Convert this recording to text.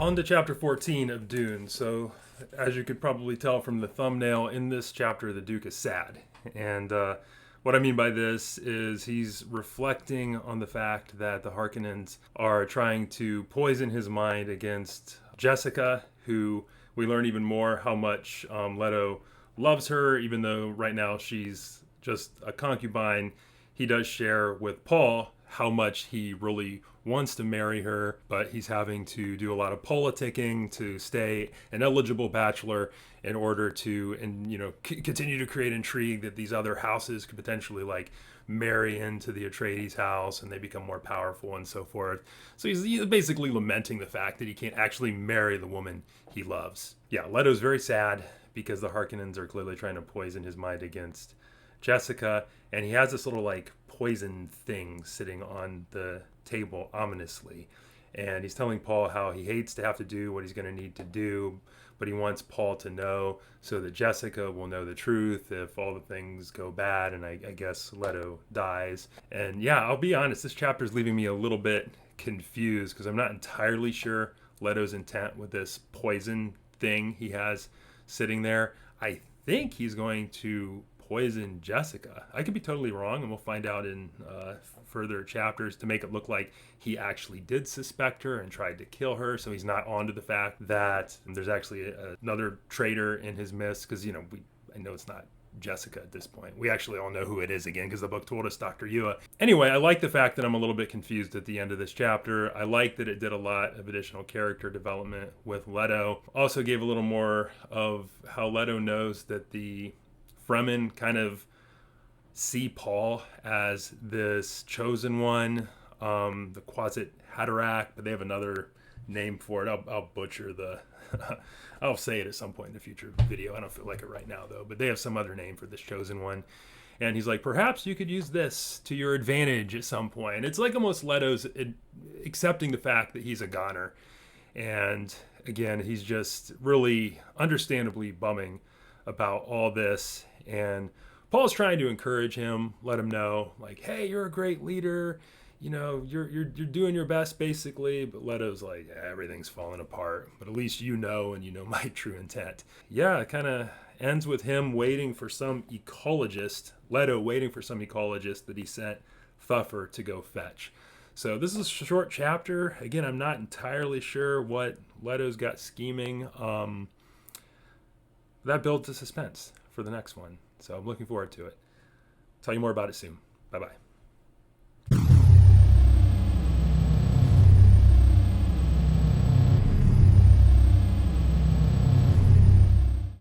On to chapter 14 of Dune. So, as you could probably tell from the thumbnail, in this chapter, the Duke is sad. And what I mean by this is he's reflecting on the fact that the Harkonnens are trying to poison his mind against Jessica, who we learn even more how much Leto loves her, even though right now she's just a concubine. He does share with Paul how much he really wants to marry her, but he's having to do a lot of politicking to stay an eligible bachelor in order to, and continue to create intrigue that these other houses could potentially like marry into the Atreides house and they become more powerful and so forth. So he's basically lamenting the fact that he can't actually marry the woman he loves. Yeah, Leto's very sad because the Harkonnens are clearly trying to poison his mind against Jessica, and he has this little like poison thing sitting on the table ominously, and he's telling Paul how he hates to have to do what he's going to need to do, but he wants Paul to know so that Jessica will know the truth if all the things go bad, and I guess Leto dies. And yeah, I'll be honest, this chapter is leaving me a little bit confused because I'm not entirely sure Leto's intent with this poison thing he has sitting there. I think he's going to poison Jessica. I could be totally wrong, and we'll find out in further chapters to make it look like he actually did suspect her and tried to kill her, so he's not onto the fact that there's actually another traitor in his midst, because I know it's not Jessica at this point. We actually all know who it is again because the book told us, Dr. Yua. Anyway, I like the fact that I'm a little bit confused at the end of this chapter. I like that it did a lot of additional character development with Leto. Also gave a little more of how Leto knows that the Fremen kind of see Paul as this chosen one, the Quasit Haderach, but they have another name for it. I'll butcher the I'll say it at some point in the future video. I don't feel like it right now though, but they have some other name for this chosen one. And he's like, perhaps you could use this to your advantage at some point. It's like almost Leto's accepting the fact that he's a goner. And again, he's just really understandably bumming about all this. And Paul's trying to encourage him, let him know, like, hey, you're a great leader. You're doing your best, basically. But Leto's like, everything's falling apart. But at least and you know my true intent. Yeah, it kind of ends with him waiting for some ecologist, Leto waiting for some ecologist that he sent Thuffer to go fetch. So this is a short chapter. Again, I'm not entirely sure what Leto's got scheming. That builds the suspense for the next one. So I'm looking forward to it. Tell you more about it soon. Bye-bye.